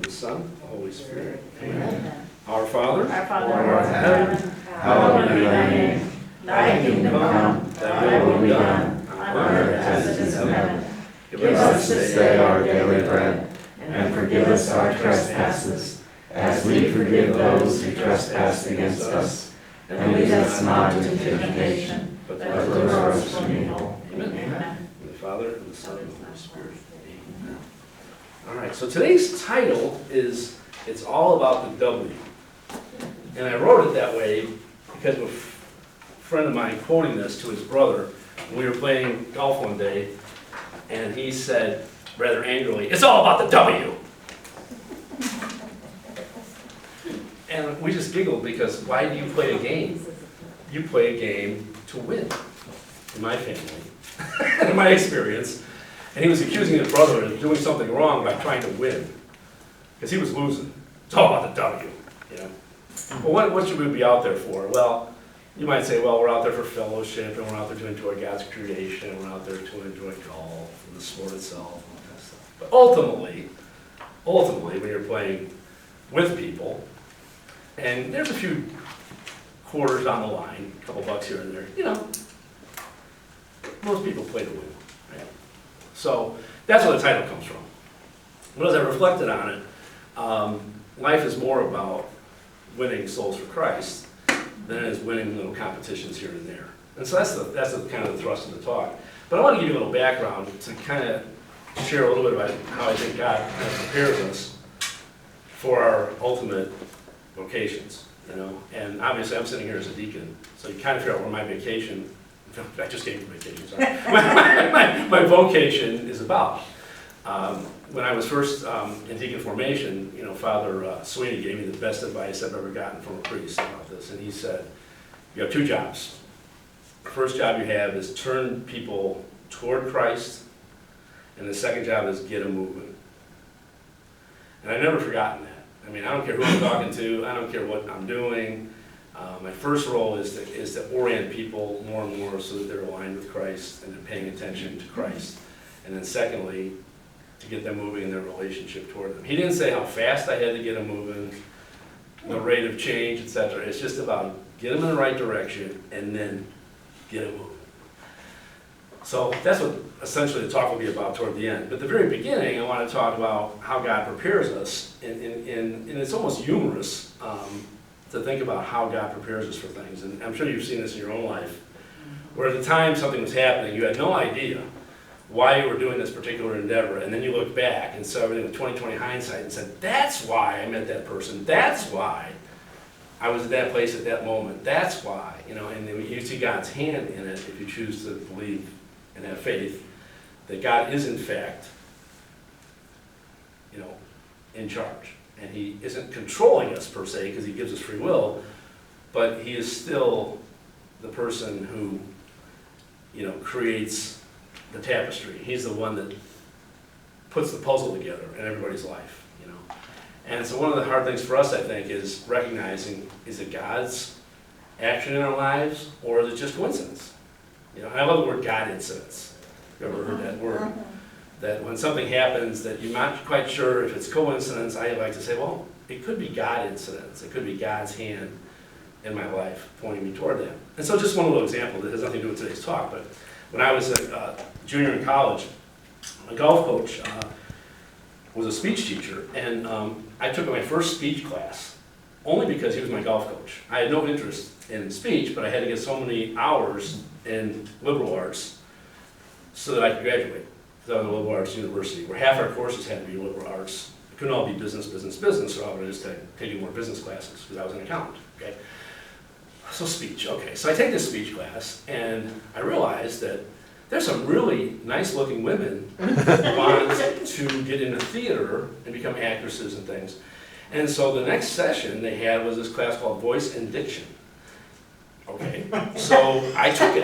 the Son, the Holy Spirit. Amen. Our Father, Our Father, who art in heaven, hallowed be thy name. Thy kingdom come, thy will be done, on earth as it is in heaven. Give us this day our daily bread, and forgive us our trespasses, as we forgive those who trespass against us. And lead us not into temptation, but deliver us from evil. Amen. The Father, and the Son, and the Holy Spirit. Amen. All right, so today's title is It's All About the W. And I wrote it that way because of a friend of mine quoting this to his brother. We were playing golf one day, and he said, rather angrily, "It's all about the W." And we just giggled because why do you play a game? You play a game to win, in my family, in my experience. And he was accusing his brother of doing something wrong by trying to win, because he was losing. It's all about the W, you know. Well, what should we be out there for? Well, you might say, well, we're out there for fellowship, and we're out there to enjoy God's creation, and we're out there to enjoy golf, and the sport itself, and all that stuff. But ultimately, when you're playing with people, and there's a few quarters on the line, a couple bucks here and there, you know, most people play to win, right? So that's where the title comes from. But as I reflected on it, life is more about winning souls for Christ than it is winning little competitions here and there. And so that's the kind of the thrust of the talk. But I want to give you a little background to kind of share a little bit about how I think God kind of prepares us for our ultimate vocations, you know. And obviously I'm sitting here as a deacon, so you kind of figure out where my vacation, I just came from vacation, sorry, my vocation is about. When I was first in deacon formation, you know, Father Sweeney gave me the best advice I've ever gotten from a priest about this, and he said, you have two jobs. The first job you have is turn people toward Christ, and the second job is get them moving. And I've never forgotten that. I mean, I don't care who I'm talking to, I don't care what I'm doing. My first role is to orient people more and more so that they're aligned with Christ and they're paying attention to Christ. And then secondly, to get them moving in their relationship toward them. He didn't say how fast I had to get them moving, the rate of change, etc. It's just about get them in the right direction and then get them moving. So that's what essentially the talk will be about toward the end. But at the very beginning, I want to talk about how God prepares us, and it's almost humorous to think about how God prepares us for things. And I'm sure you've seen this in your own life, where at the time something was happening, you had no idea why you were doing this particular endeavor, and then you look back and saw everything with 20/20 hindsight and said, that's why I met that person, that's why I was at that place at that moment, that's why, you know. And you see God's hand in it if you choose to believe and have faith that God is in fact, you know, in charge. And he isn't controlling us per se because he gives us free will, but he is still the person who, you know, creates the tapestry. He's the one that puts the puzzle together in everybody's life, you know. And so one of the hard things for us, I think, is recognizing, is it God's action in our lives, or is it just coincidence? You know, and I love the word God incidence. You ever heard that word? That when something happens that you're not quite sure if it's coincidence, I like to say, well, it could be God incidents. It could be God's hand in my life pointing me toward that. And so just one little example that has nothing to do with today's talk, but when I was a junior in college, my golf coach was a speech teacher, and I took my first speech class only because he was my golf coach. I had no interest in speech, but I had to get so many hours in liberal arts so that I could graduate. Because I was at a liberal arts university, where half our courses had to be liberal arts. It couldn't all be business, so I would have just taken more business classes because I was an accountant. Okay. So speech, okay. So I take this speech class, and I realized that there's some really nice-looking women who want to get into theater and become actresses and things. And so the next session they had was this class called Voice and Diction. Okay, so I took it.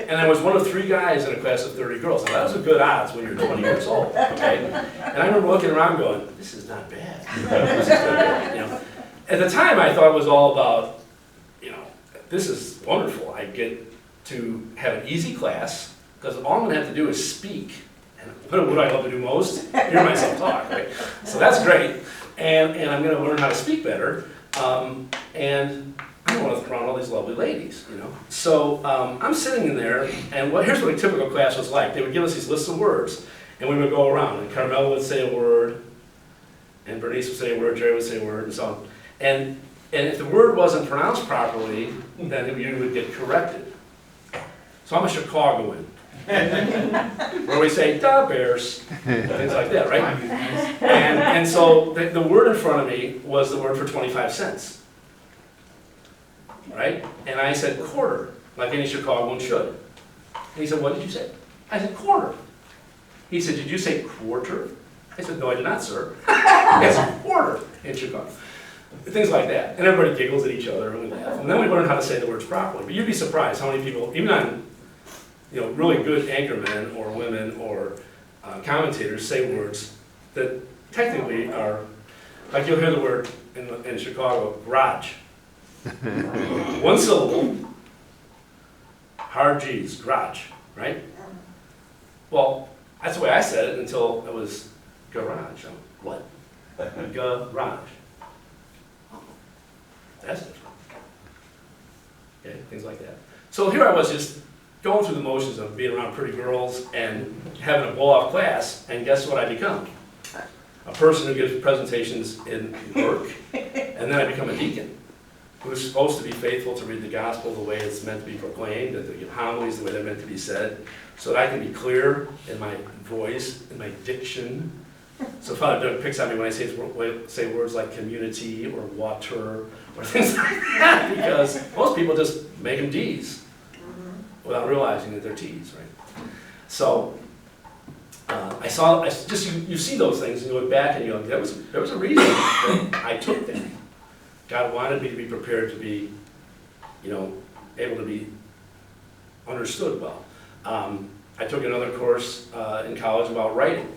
And I was one of 3 guys in a class of 30 girls. Now that was a good odds when you're 20 years old, okay? And I remember looking around going, this is not bad. This is good, you know. At the time I thought it was all about, you know, this is wonderful. I get to have an easy class, because all I'm going to have to do is speak, and what do I love to do most? Hear myself talk, right? So that's great. And I'm going to learn how to speak better. And I don't want to throw around all these lovely ladies, you know. So I'm sitting in there, and here's what a typical class was like. They would give us these lists of words, and we would go around. And Carmela would say a word, and Bernice would say a word, Jerry would say a word, and so on. And if the word wasn't pronounced properly, then you would get corrected. So I'm a Chicagoan. Where we say, "Da Bears," things like that, right? And so the word in front of me was the word for 25 cents. Right? And I said quarter, like any Chicagoan should. And he said, "What did you say?" I said, "Quarter." He said, "Did you say quarter?" I said, "No, I did not, sir." I said, "Quarter" in Chicago. Things like that. And everybody giggles at each other and we laugh. And then we learn how to say the words properly. But you'd be surprised how many people, even on really good anchormen or women or commentators, say words that technically are, like you'll hear the word in Chicago, garage. One syllable, hard G's, garage, right? Well, that's the way I said it until it was garage. I'm, what? Garage. Oh, that's different. Okay, things like that. So here I was just going through the motions of being around pretty girls and having a blow-off class, and guess what I become? A person who gives presentations in work, and then I become a deacon, who's supposed to be faithful to read the gospel the way it's meant to be proclaimed, and to give homilies the way they're meant to be said, so that I can be clear in my voice, in my diction. So Father Doug picks on me when I say words like community or water or things like that, because most people just make them D's without realizing that they're T's, right? So you see those things and you look back and you go, there was a reason that I took that. God wanted me to be prepared to be, able to be understood well. I took another course in college about writing,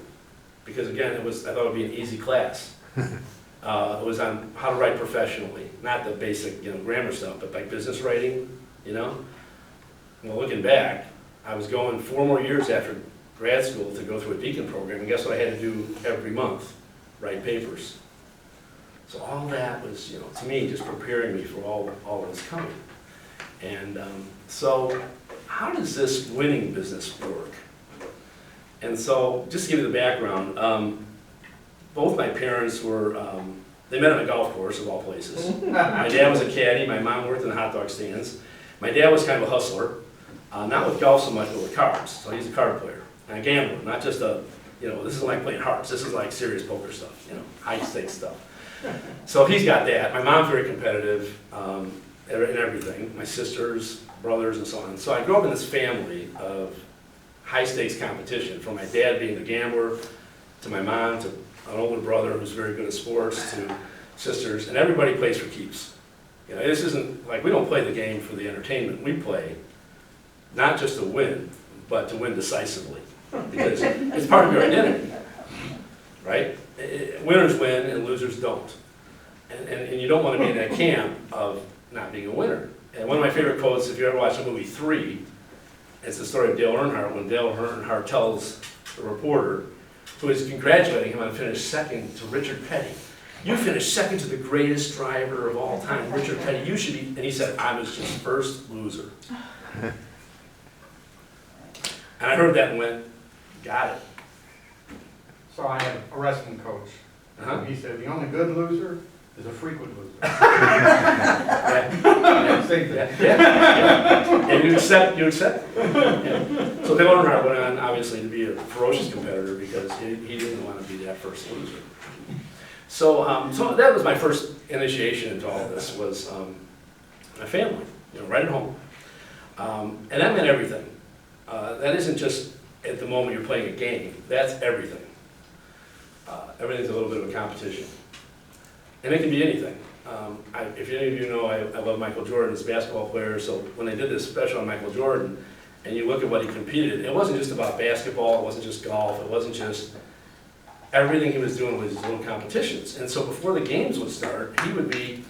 because again, I thought it would be an easy class. It was on how to write professionally, not the basic, grammar stuff, but like business writing, Well, looking back, I was going 4 more years after grad school to go through a deacon program, and guess what I had to do every month? Write papers. So all that was, to me, just preparing me for all that was coming. And so how does this winning business work? And so, just to give you the background, both my parents were, they met on a golf course of all places. My dad was a caddy, my mom worked in the hot dog stands. My dad was kind of a hustler, not with golf so much, but with cards. So he's a card player and a gambler, not just this isn't like playing hearts, this is like serious poker stuff, high stakes stuff. So he's got that. My mom's very competitive in everything. My sisters, brothers, and so on. So I grew up in this family of high stakes competition, from my dad being the gambler, to my mom, to an older brother who's very good at sports, to sisters, and everybody plays for keeps. This isn't like, we don't play the game for the entertainment. We play not just to win, but to win decisively, because it's part of your identity, right? Winners win and losers don't. And you don't want to be in that camp of not being a winner. And one of my favorite quotes, if you ever watch the movie 3, it's the story of Dale Earnhardt, when Dale Earnhardt tells the reporter, who is congratulating him on finishing second to Richard Petty, "You finished second to the greatest driver of all time, Richard Petty. You should be," and he said, "I was just first loser." And I heard that and went, got it. So I had a wrestling coach. He said, the only good loser is a frequent loser. Same thing. Yeah. And you accept. Yeah. So Dale Earnhardt went on, obviously, to be a ferocious competitor because he didn't want to be that first loser. So, so that was my first initiation into all of this, was my family, right at home. And that meant everything. That isn't just at the moment you're playing a game. That's everything. Everything's a little bit of a competition. And it can be anything. If any of you know, I love Michael Jordan as a basketball player, so when they did this special on Michael Jordan, and you look at what he competed in, it wasn't just about basketball, it wasn't just golf, it wasn't just, everything he was doing was his little competitions. And so before the games would start, he would be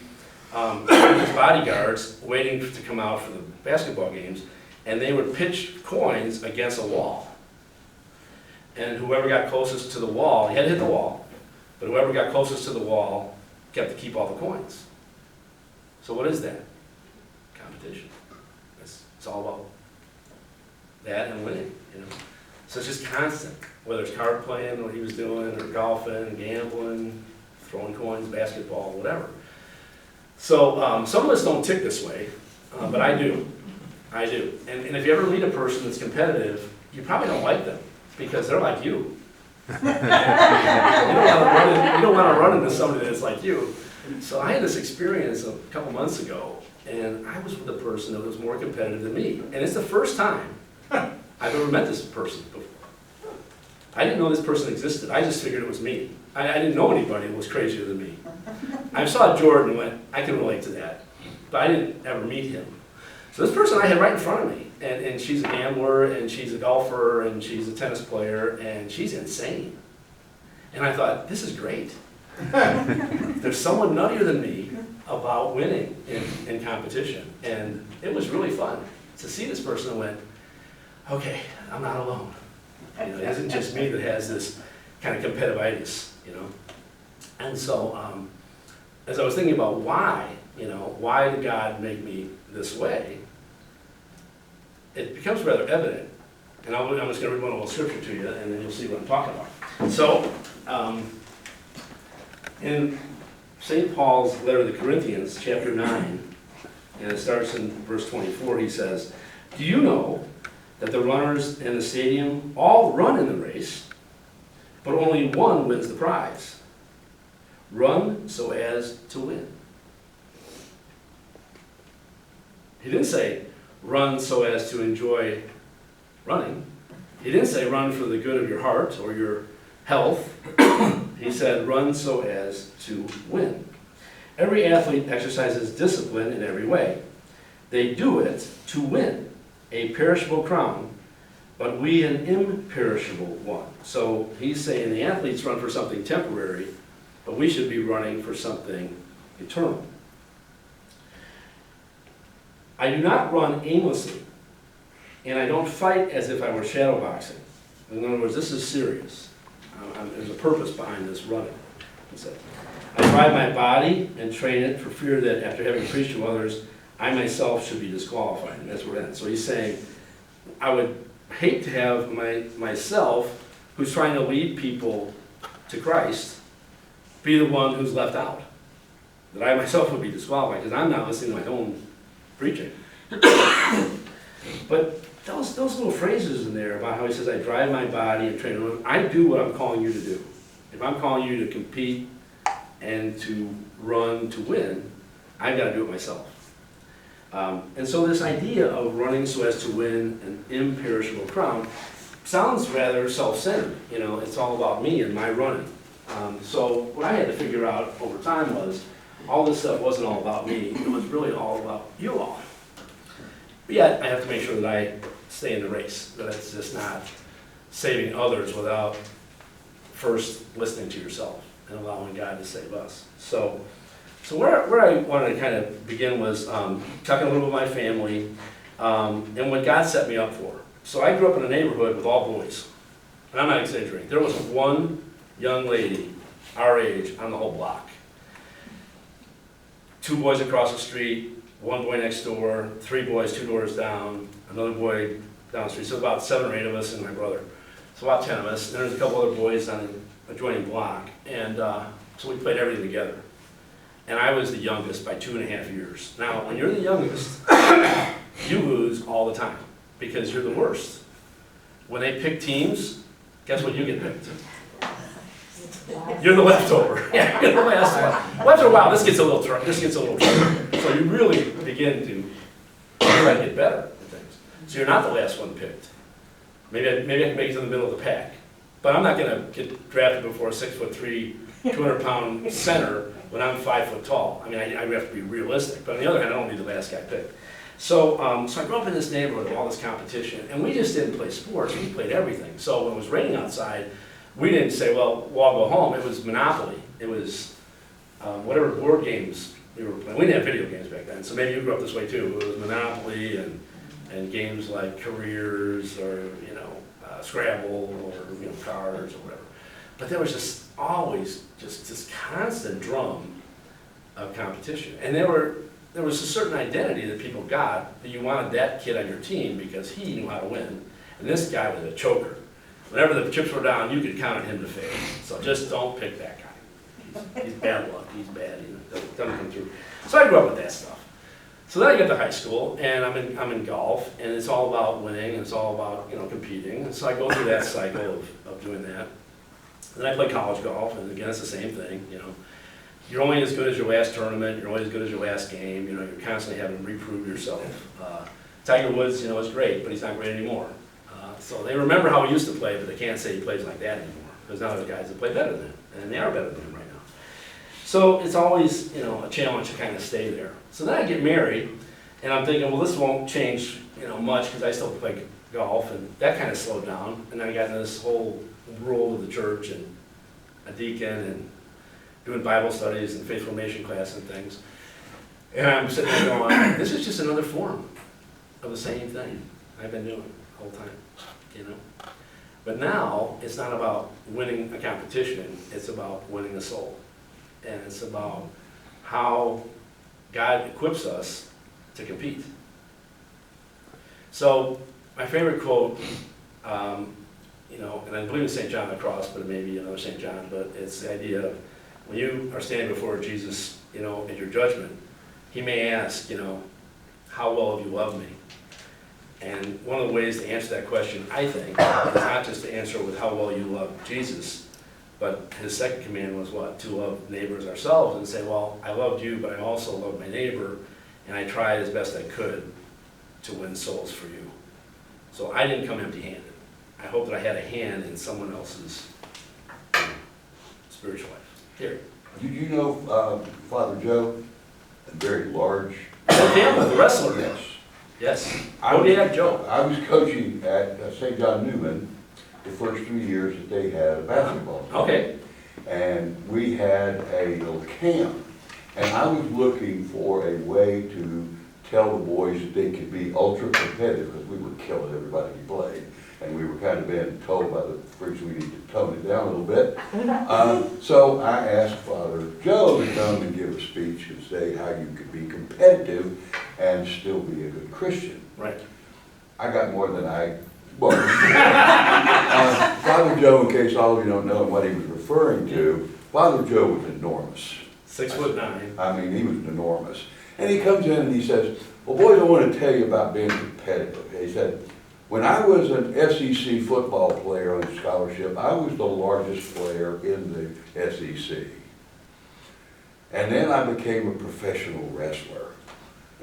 with his bodyguards waiting to come out for the basketball games, and they would pitch coins against a wall. and whoever got closest to the wall, he had to hit the wall, but whoever got closest to the wall kept to keep all the coins. So what is that? Competition. It's all about that and winning, you know. So it's just constant, whether it's card playing, what he was doing, or golfing, gambling, throwing coins, basketball, whatever. So some of us don't tick this way, but I do. I do. And if you ever meet a person that's competitive, you probably don't like them because they're like you. You don't want to run into somebody that's like you. So I had this experience a couple months ago, and I was with a person that was more competitive than me. And it's the first time I've ever met this person before. I didn't know this person existed. I just figured it was me. I didn't know anybody that was crazier than me. I saw Jordan and went, I can relate to that. But I didn't ever meet him. So this person I had right in front of me, and she's a gambler, and she's a golfer, and she's a tennis player, and she's insane. And I thought, this is great. There's someone nuttier than me about winning in competition. And it was really fun to see this person and went, okay, I'm not alone. You know, it isn't just me that has this kind of competitivitis, you know. And so as I was thinking about why, you know, why did God make me this way, it becomes rather evident. And I'm just going to read one little scripture to you, and then you'll see what I'm talking about. So, in St. Paul's letter to the Corinthians, chapter 9, and it starts in verse 24, he says, do you know that the runners in the stadium all run in the race, but only one wins the prize? Run so as to win. He didn't say, run so as to enjoy running. He didn't say, run for the good of your heart or your health. He said, run so as to win. Every athlete exercises discipline in every way. They do it to win a perishable crown, but we an imperishable one. So he's saying the athletes run for something temporary, but we should be running for something eternal. I do not run aimlessly, and I don't fight as if I were shadowboxing. In other words, this is serious. There's a purpose behind this running. I drive my body and train it for fear that after having preached to others, I myself should be disqualified. And that's where it ends. So he's saying, I would hate to have myself, who's trying to lead people to Christ, be the one who's left out. That I myself would be disqualified because I'm not listening to my own preaching. But those little phrases in there about how he says, I drive my body and train it, I do what I'm calling you to do. If I'm calling you to compete and to run to win, I've got to do it myself. And so this idea of running so as to win an imperishable crown sounds rather self-centered. You know, it's all about me and my running. So what I had to figure out over time was all this stuff wasn't all about me. It was really all about you all. But yet I have to make sure that I stay in the race, that it's just not saving others without first listening to yourself and allowing God to save us. So where I wanted to kind of begin was talking a little about my family and what God set me up for. So I grew up in a neighborhood with all boys. And I'm not exaggerating. There was one young lady our age on the whole block. 2 boys across the street, 1 boy next door, 3 boys 2 doors down, another boy down the street. So about 7 or 8 of us and my brother. So about 10 of us. And there's a couple other boys on an adjoining block. And so we played everything together. And I was the youngest by 2.5 years. Now, when you're the youngest, you lose all the time because you're the worst. When they pick teams, guess what you get picked? You're the leftover. Yeah, you're the last one. Well, after a while, this gets a little trouble. So you really begin to try to get better at things. So you're not the last one picked. Maybe I can make it to the middle of the pack. But I'm not going to get drafted before a 6'3", 200-pound center when I'm 5 foot tall. I mean, I have to be realistic. But on the other hand, I don't need the last guy picked. So I grew up in this neighborhood with all this competition, and we just didn't play sports. We played everything. So when it was raining outside, we didn't say, well, we'll all go home. It was Monopoly. It was whatever board games we were playing. We didn't have video games back then, so maybe you grew up this way too. It was Monopoly and games like Careers or, Scrabble or cards or whatever. But there was just always just this constant drum of competition. And there was a certain identity that people got that you wanted that kid on your team because he knew how to win. And this guy was a choker. Whenever the chips were down, you could count on him to fail. So just don't pick that guy. He's bad luck. He's bad. He doesn't come through. So I grew up with that stuff. So then I get to high school, and I'm in golf, and it's all about winning, and it's all about competing. And so I go through that cycle of doing that. Then I play college golf, and again it's the same thing. You're only as good as your last tournament. You're only as good as your last game. You're constantly having to reprove yourself. Tiger Woods, is great, but he's not great anymore. So they remember how he used to play, but they can't say he plays like that anymore because now there's guys that play better than him, and they are better than him right now. So it's always a challenge to kind of stay there. So then I get married, and I'm thinking, well, this won't change much because I still play golf, and that kind of slowed down. And then I got into this whole role of the church and a deacon and doing Bible studies and faith formation class and things. And I'm sitting there going, this is just another form of the same thing I've been doing the whole time, But now, it's not about winning a competition, it's about winning a soul. And it's about how God equips us to compete. So, my favorite quote, and I believe it's St. John of the Cross, but it may be another St. John, but it's the idea of when you are standing before Jesus, in your judgment, he may ask, how well have you loved me? And one of the ways to answer that question, I think, is not just to answer with how well you love Jesus, but his second command was what? To love neighbors ourselves and say, well, I loved you, but I also loved my neighbor, and I tried as best I could to win souls for you. So I didn't come empty-handed. I hope that I had a hand in someone else's spiritual life. Here. Did you know Father Joe? A very large... Campbell, the wrestler. Yes. Yes. Oh, yeah, Joe. I was coaching at St. John Newman the first 3 years that they had a basketball team. Okay. And we had a little camp. And I was looking for a way to tell the boys that they could be ultra competitive because we were killing everybody we played. And we were kind of being told by the freaks we need to tone it down a little bit. So I asked Father Joe to come and give a speech and say how you could be competitive and still be a good Christian. Right. I got more than I was. Father Joe, in case all of you don't know what he was referring to, Father Joe was enormous. 6'9". I mean, he was enormous. And he comes in and he says, well, boys, I want to tell you about being competitive. He said, when I was an SEC football player on scholarship, I was the largest player in the SEC. And then I became a professional wrestler.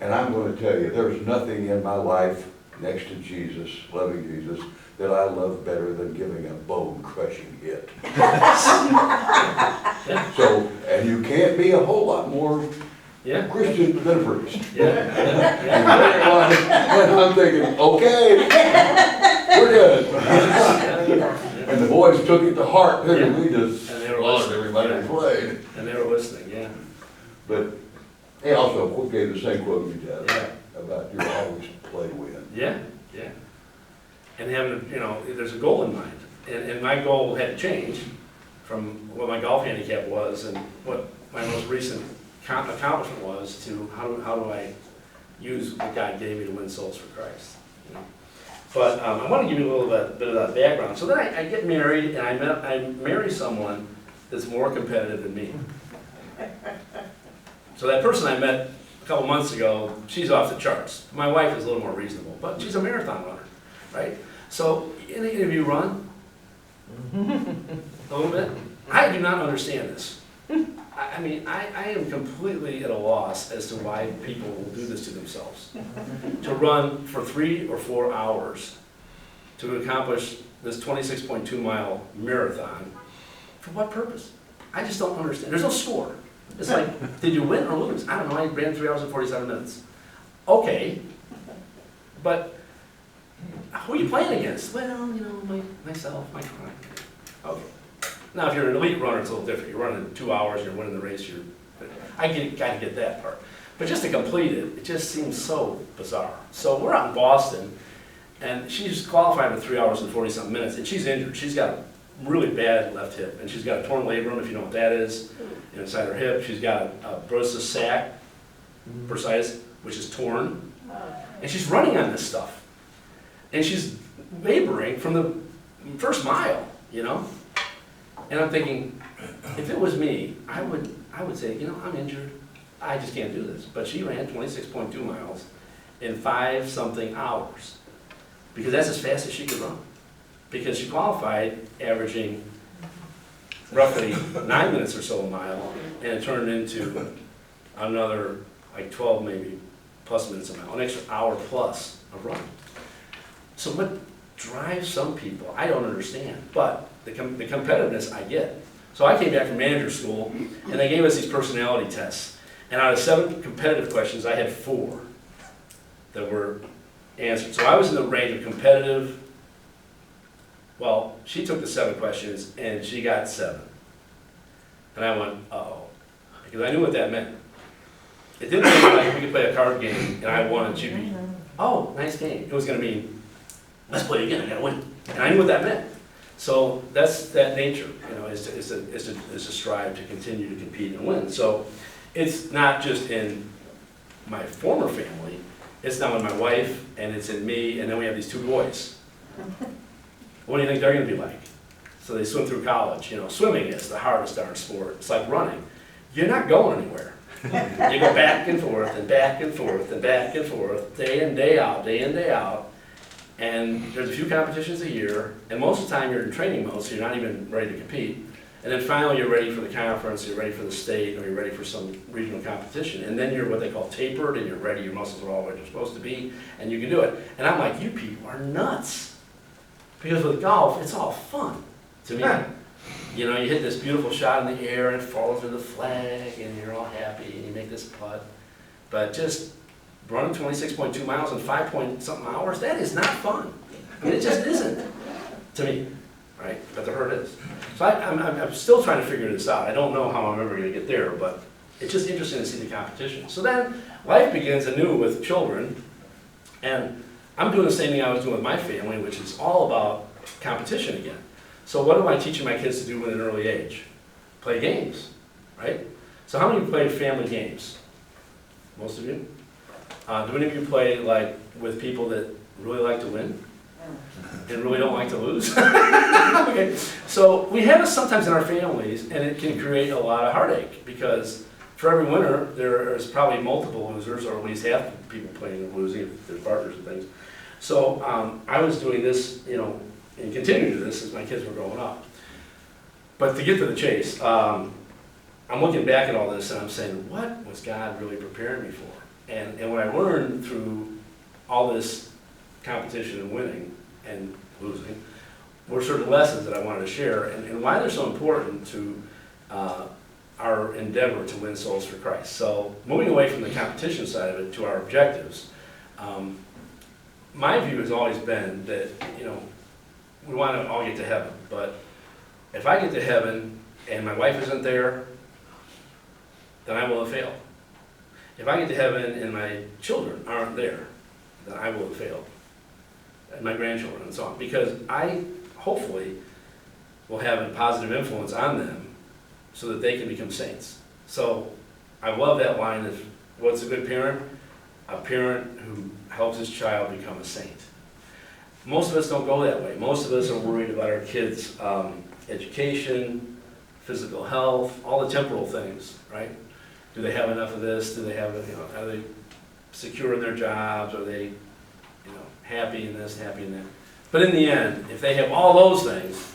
And I'm going to tell you, there's nothing in my life next to Jesus, loving Jesus, that I love better than giving a bone-crushing hit. So, and you can't be a whole lot more Christian than a priest. And I'm thinking, okay, we're good. And the boys took it to heart, and we just loved everybody who played. And they were listening, yeah. But he also gave the same quote you did about you always play to win. Yeah. And having, there's a goal in mind. And my goal had to change from what my golf handicap was and what my most recent accomplishment was to how do I use what God gave me to win souls for Christ. But I want to give you a little bit of that background. So then I get married, and I marry someone that's more competitive than me. So that person I met a couple months ago, she's off the charts. My wife is a little more reasonable, but she's a marathon runner, right? So any of you run? A little bit? I do not understand this. I mean, I am completely at a loss as to why people will do this to themselves. To run for 3 or 4 hours to accomplish this 26.2 mile marathon, for what purpose? I just don't understand. There's no score. It's like, did you win or lose? I don't know, I ran 3 hours and 47 minutes. Okay, but who are you playing against? Well, myself, my client. Okay. Now, if you're an elite runner, it's a little different. You're running 2 hours, you're winning the race, I gotta get that part. But just to complete it, it just seems so bizarre. So we're out in Boston, And she's qualified with 3 hours and 40-something minutes, and she's injured. She's got a really bad left hip, and she's got a torn labrum, if you know what that is, inside her hip. She's got a bursa sac, bursitis, which is torn. And she's running on this stuff. And she's laboring from the first mile, you know? And I'm thinking, if it was me, I would say, you know, I'm injured. I just can't do this. But she ran 26.2 miles in 5-something hours. Because that's as fast as she could run. Because she qualified averaging roughly 9 minutes or so a mile, and it turned into another like 12 maybe plus minutes a mile, an extra hour plus of running. So what drives some people, I don't understand, but the competitiveness I get. So I came back from manager school, and they gave us these personality tests. And out of 7 competitive questions, I had 4 that were answered. So I was in the range of competitive. Well, she took the 7 questions, and she got 7. And I went, uh-oh, because I knew what that meant. It didn't mean like we could play a card game, and I won, and she'd be, oh, nice game. It was going to mean, let's play again, I got to win. And I knew what that meant. So that's that nature, you know, is to strive to continue to compete and win. So it's not just in my former family, it's now in my wife, and it's in me, and then we have these 2 boys. What do you think they're going to be like? So they swim through college. You know, swimming is the hardest darn sport. It's like running. You're not going anywhere. You go back and forth and back and forth and back and forth, day in, day out, day in, day out. And there's a few competitions a year, and most of the time you're in training mode, so you're not even ready to compete. And then finally you're ready for the conference, you're ready for the state, or you're ready for some regional competition. And then you're what they call tapered, and you're ready, your muscles are all where they're supposed to be, and you can do it. And I'm like, you people are nuts. Because with golf, it's all fun to me. You know, you hit this beautiful shot in the air, and it falls to the flag, and you're all happy, and you make this putt. But just running 26.2 miles in 5-point-something hours, that is not fun. I mean, it just isn't, to me, right? But the hurt is. So I'm still trying to figure this out. I don't know how I'm ever going to get there, but it's just interesting to see the competition. So then life begins anew with children, and I'm doing the same thing I was doing with my family, which is all about competition again. So what am I teaching my kids to do at an early age? Play games, right? So how many of you play family games? Most of you? Do any of you play like with people that really like to win and really don't like to lose? Okay, so we have this sometimes in our families, and it can create a lot of heartache because for every winner, there's probably multiple losers, or at least half the people playing are losing if they're partners and things. So I was doing this, you know, and continuing to do this as my kids were growing up. But to get to the chase, I'm looking back at all this and I'm saying, what was God really preparing me for? And what I learned through all this competition and winning and losing were certain lessons that I wanted to share and why they're so important to our endeavor to win souls for Christ. So moving away from the competition side of it to our objectives, my view has always been that, you know, we want to all get to heaven, but if I get to heaven and my wife isn't there, then I will have failed. If I get to heaven and my children aren't there, then I will have failed. And my grandchildren and so on. Because I, hopefully, will have a positive influence on them so that they can become saints. So I love that line of, what's a good parent? A parent who helps his child become a saint. Most of us don't go that way. Most of us are worried about our kids' education, physical health, all the temporal things, right? Do they have enough of this? Do they have, you know, are they secure in their jobs? Are they, you know, happy in this, happy in that? But in the end, if they have all those things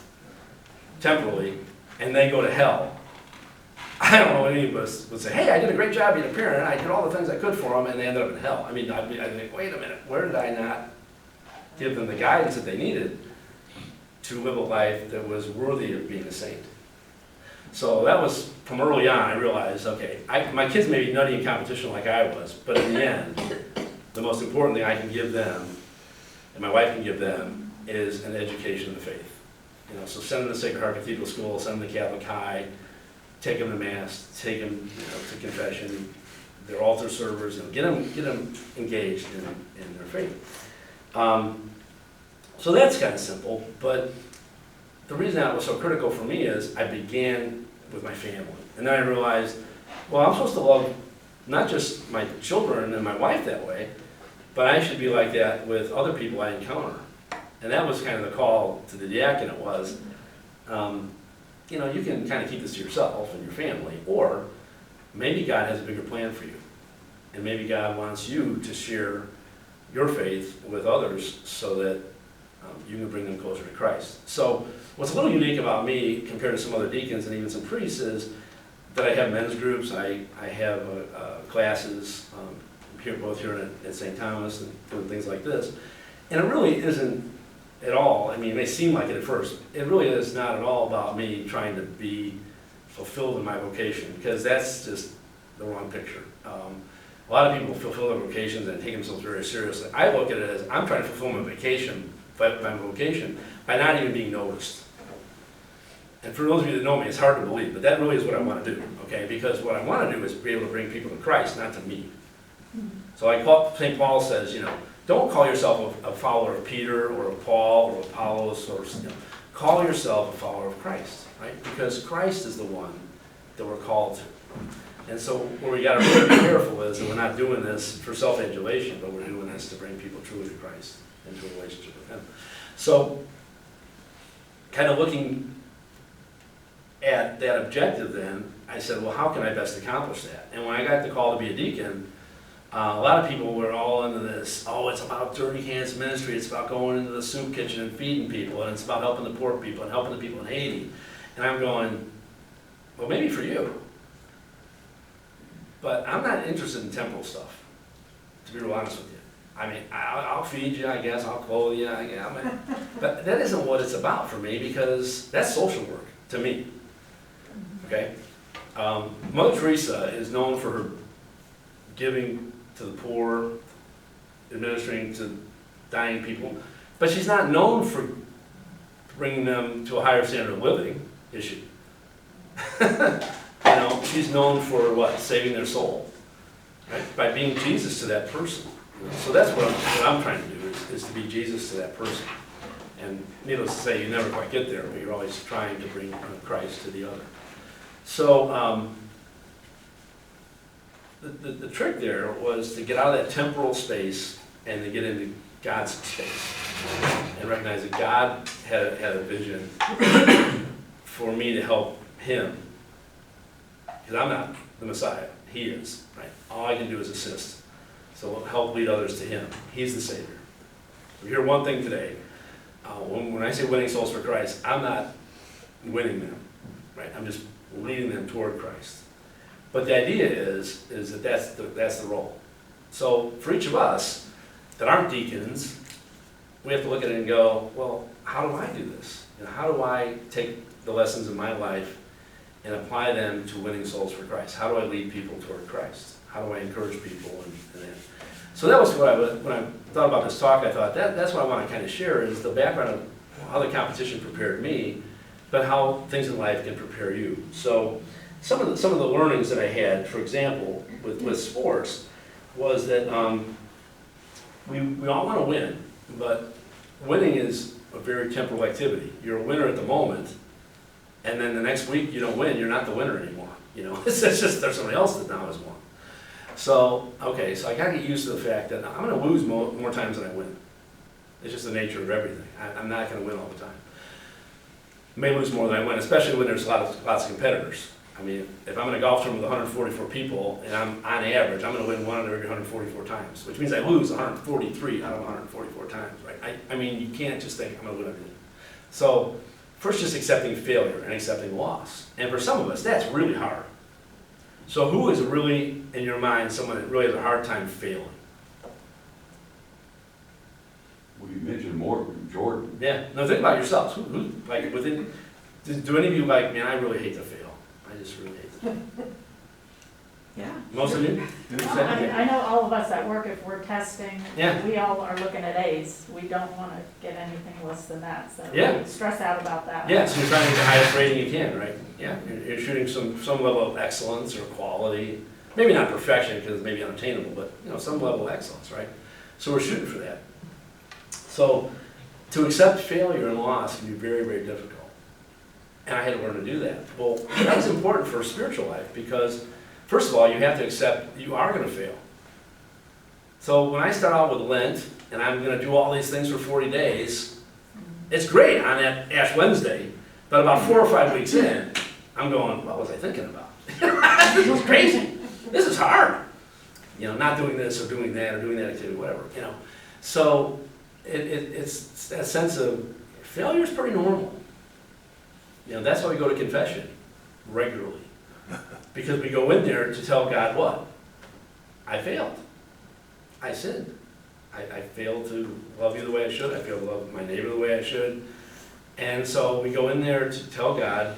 temporally and they go to hell, I don't know any of us would say, hey, I did a great job being a parent. I did all the things I could for them, and they ended up in hell. I mean, I'd think, wait a minute, where did I not give them the guidance that they needed to live a life that was worthy of being a saint? So that was, from early on, I realized, okay, my kids may be nutty in competition like I was, but in the end, the most important thing I can give them, and my wife can give them, is an education in the faith. You know, so send them to Sacred Heart Cathedral School, send them to Catholic High, take them to Mass, take them, you know, to confession, their altar servers, and get them engaged in their faith. So that's kind of simple, but the reason that was so critical for me is I began with my family. And then I realized, well, I'm supposed to love not just my children and my wife that way, but I should be like that with other people I encounter. And that was kind of the call to the diaconate was, you know, you can kind of keep this to yourself and your family, or maybe God has a bigger plan for you. And maybe God wants you to share your faith with others so that you can bring them closer to Christ. So what's a little unique about me compared to some other deacons and even some priests is that I have men's groups, I have classes both here at St. Thomas and doing things like this. And it really isn't at all, I mean, it may seem like it at first, it really is not at all about me trying to be fulfilled in my vocation, because that's just the wrong picture. A lot of people fulfill their vocations and take themselves very seriously. I look at it as I'm trying to fulfill my vocation by not even being noticed. And for those of you that know me, it's hard to believe, but that really is what I want to do, okay? Because what I want to do is be able to bring people to Christ, not to me. So like St. Paul says, you know, don't call yourself a follower of Peter or of Paul or Apollos, or, you know, call yourself a follower of Christ, right? Because Christ is the one that we're called to. And so where we got to really be careful is that we're not doing this for self-adulation, but we're doing this to bring people truly to Christ, into a relationship with Him. So kind of looking at that objective then, I said, well, how can I best accomplish that? And when I got the call to be a deacon, a lot of people were all into this, oh, it's about dirty hands ministry, it's about going into the soup kitchen and feeding people, and it's about helping the poor people and helping the people in Haiti. And I'm going, well, maybe for you, but I'm not interested in temporal stuff, to be real honest with you. I mean, I'll feed you, I guess, I'll clothe you, but that isn't what it's about for me, because that's social work to me, okay? Mother Teresa is known for her giving to the poor, administering to dying people, but she's not known for bringing them to a higher standard of living, is she? You know, she's known for what? Saving their soul, right? By being Jesus to that person. So that's what I'm trying to do, is to be Jesus to that person. And needless to say, you never quite get there, but you're always trying to bring Christ to the other. So the trick there was to get out of that temporal space and to get into God's space and recognize that God had a vision for me to help Him. Because I'm not the Messiah, He is, right? All I can do is assist. So help lead others to Him. He's the Savior. We hear one thing today. When I say winning souls for Christ, I'm not winning them, right? I'm just leading them toward Christ. But the idea is that that's the role. So for each of us that aren't deacons, we have to look at it and go, well, how do I do this? You know, how do I take the lessons of my life and apply them to winning souls for Christ? How do I lead people toward Christ? How do I encourage people? And so that was what when I thought about this talk, I thought that's what I want to kind of share is the background of how the competition prepared me, but how things in life can prepare you. So some of the learnings that I had, for example, with sports, was that we all want to win, but winning is a very temporal activity. You're a winner at the moment, and then the next week you don't win, you're not the winner anymore. You know, it's just there's somebody else that now has won. So, okay, so I gotta get used to the fact that I'm gonna lose more times than I win. It's just the nature of everything. I'm not gonna win all the time. I may lose more than I win, especially when there's lots of competitors. I mean, if I'm in a golf tournament with 144 people, and I'm on average, I'm gonna win one out of every 144 times, which means I lose 143 out of 144 times, right? I mean, you can't just think, I'm gonna win everything. So, first just accepting failure and accepting loss. And for some of us, that's really hard. So who is really, in your mind, someone that really has a hard time failing? Well, you mentioned Jordan. Yeah, no, think about yourselves. Who like, within, do any of you like, man, I really hate to fail. I just really hate to fail. Yeah. Most of you? I know all of us at work, if we're testing, Yeah. we all are looking at A's. We don't want to get anything less than that, so Yeah. we stress out about that. Yeah, so you're trying to get the highest rating you can, right? Yeah, you're shooting some level of excellence or quality. Maybe not perfection, because it may be unattainable, but some level of excellence, right? So we're shooting for that. So to accept failure and loss can be very, very difficult. And I had to learn to do that. Well, that was important for a spiritual life because, first of all, you have to accept you are going to fail. So when I start out with Lent, and I'm going to do all these things for 40 days, it's great on that Ash Wednesday, but about 4 or 5 weeks in, I'm going, what was I thinking about? This is crazy. This is hard. Not doing this or doing that activity, whatever, So it's that sense of failure is pretty normal. That's why we go to confession regularly. Because we go in there to tell God what? I failed. I sinned. I failed to love you the way I should. I failed to love my neighbor the way I should. And so we go in there to tell God,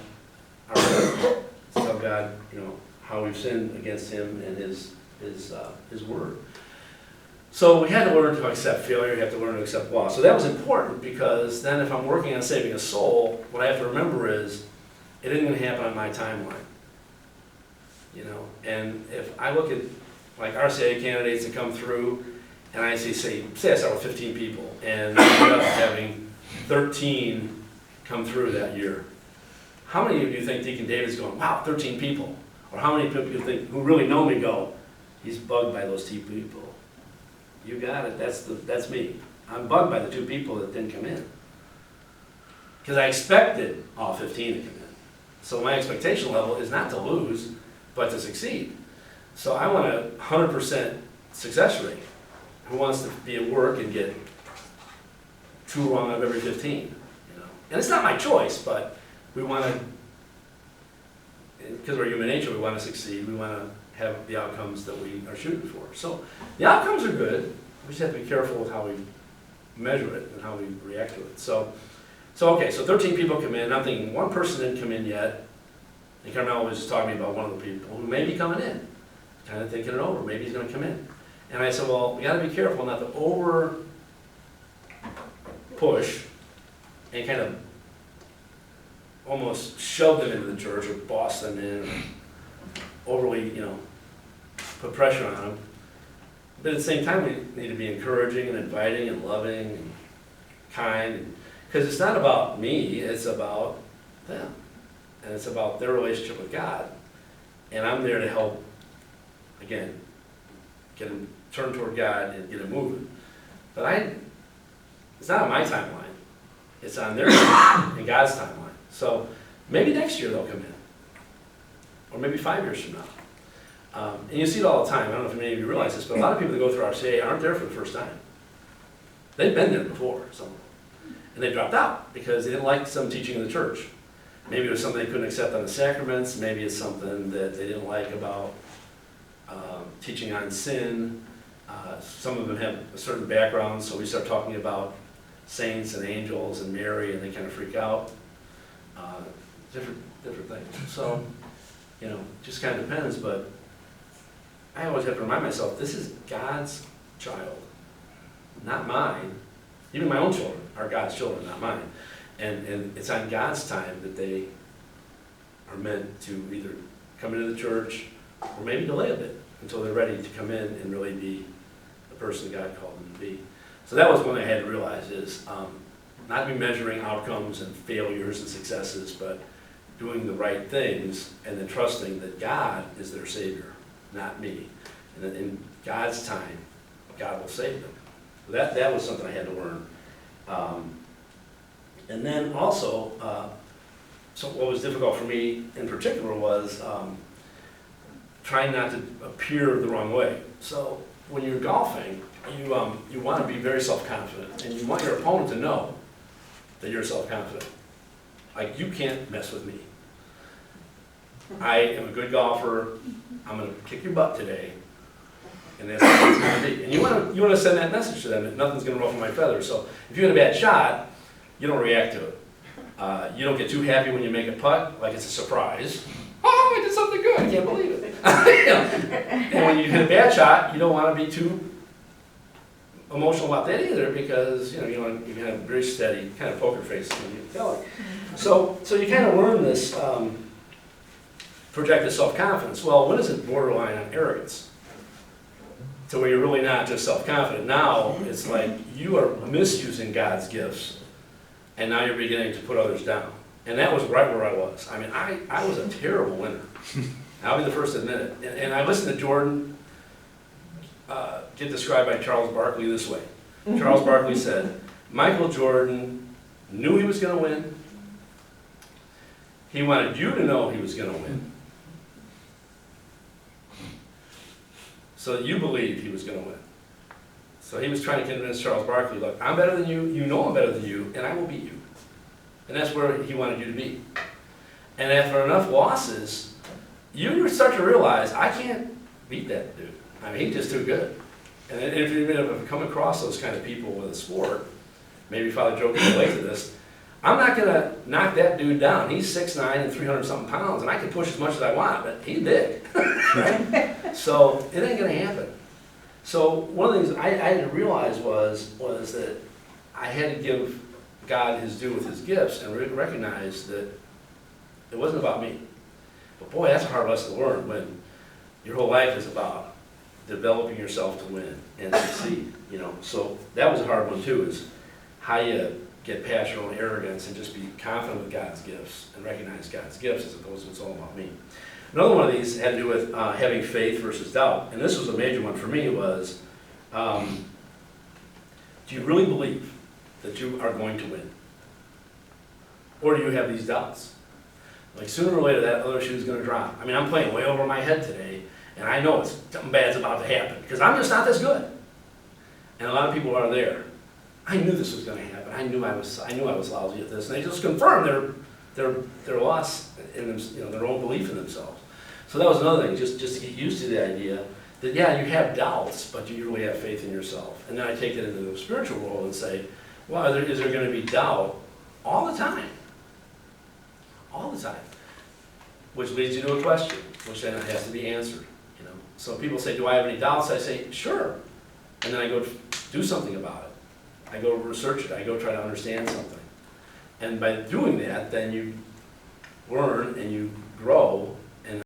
how we've sinned against him and his word. So we had to learn to accept failure, you have to learn to accept loss. So that was important because then if I'm working on saving a soul, what I have to remember is it isn't going to happen on my timeline. And if I look at like RCA candidates that come through and I say I start with 15 people and I end up having 13 come through that year. How many of you think Deacon David's going, wow, 13 people? Or how many people you think who really know me go, he's bugged by those 2 people? You got it, that's me. I'm bugged by the 2 people that didn't come in. Because I expected all 15 to come in. So my expectation level is not to lose, but to succeed. So I want a 100% success rate. Who wants to be at work and get 2 wrong out of every 15? And it's not my choice, but we want to, because we're human nature, we want to succeed. We want to have the outcomes that we are shooting for. So the outcomes are good. We just have to be careful with how we measure it and how we react to it. So 13 people come in. I'm thinking one person didn't come in yet. And Carmel was just talking to me about one of the people who may be coming in. Kind of thinking it over. Maybe he's going to come in. And I said, well, we got to be careful not to over push and kind of almost shove them into the church or boss them in or overly, put pressure on them. But at the same time, we need to be encouraging and inviting and loving and kind. Because it's not about me, it's about them. And it's about their relationship with God. And I'm there to help, again, get them turned toward God and get them moving. But it's not on my timeline. It's on their timeline and God's timeline. So maybe next year they'll come in. Or maybe 5 years from now. And you see it all the time. I don't know if many of you realize this, but a lot of people that go through RCA aren't there for the first time. They've been there before, some of them. And they dropped out because they didn't like some teaching in the church. Maybe it was something they couldn't accept on the sacraments. Maybe it's something that they didn't like about teaching on sin. Some of them have a certain background, so we start talking about saints and angels and Mary, and they kind of freak out. Different things. So, just kind of depends, but I always have to remind myself, this is God's child, not mine. Even my own children are God's children, not mine. And it's on God's time that they are meant to either come into the church or maybe delay a bit until they're ready to come in and really be the person God called them to be. So that was one I had to realize is not to be measuring outcomes and failures and successes, but doing the right things and then trusting that God is their Savior, not me. And that in God's time, God will save them. So that was something I had to learn. And then also, so what was difficult for me in particular was trying not to appear the wrong way. So when you're golfing, you want to be very self-confident, and you want your opponent to know that you're self-confident. Like, you can't mess with me. I am a good golfer. I'm going to kick your butt today, and that's what it's going to be. And you want to send that message to them that nothing's going to ruffle my feathers. So if you get a bad shot, you don't react to it. You don't get too happy when you make a putt, like it's a surprise. Oh, I did something good. I can't believe it. And when you hit a bad shot, you don't want to be too emotional about that either, because you can have a very steady kind of poker face when you tell it. So you kind of learn this projected self-confidence. Well, when is it borderline on arrogance? To where you're really not just self-confident. Now it's like you are misusing God's gifts and now you're beginning to put others down. And that was right where I was. I mean, I was a terrible winner. I'll be the first to admit it. And I listened to Jordan get described by Charles Barkley this way. Charles Barkley said, Michael Jordan knew he was going to win. He wanted you to know he was going to win. So that you believed he was going to win. So he was trying to convince Charles Barkley, look, I'm better than you know I'm better than you, and I will beat you. And that's where he wanted you to be. And after enough losses, you start to realize, I can't beat that dude. I mean, he's just too good. And if you come across those kind of people with a sport, maybe Father Joe can relate to this, I'm not going to knock that dude down. He's 6'9" and 300-something pounds, and I can push as much as I want, but he's big. Right? So it ain't going to happen. So one of the things I had to realize was that I had to give God his due with his gifts and recognize that it wasn't about me. But boy, that's a hard lesson to learn when your whole life is about developing yourself to win and succeed. So that was a hard one too, is how you get past your own arrogance and just be confident with God's gifts and recognize God's gifts as opposed to it's all about me. Another one of these had to do with having faith versus doubt. And this was a major one for me was, do you really believe that you are going to win? Or do you have these doubts? Like sooner or later that other shoe is going to drop. I mean, I'm playing way over my head today, and I know something bad's about to happen because I'm just not this good. And a lot of people are there. I knew this was going to happen. I knew I was lousy at this, and they just confirmed their loss in them, their own belief in themselves. So that was another thing, just to get used to the idea that yeah, you have doubts, but you really have faith in yourself. And then I take it into the spiritual world and say, well, is there going to be doubt all the time? All the time. Which leads you to a question, which then has to be answered. So people say, do I have any doubts? I say, sure. And then I go do something about it. I go research it. I go try to understand something. And by doing that, then you learn and you grow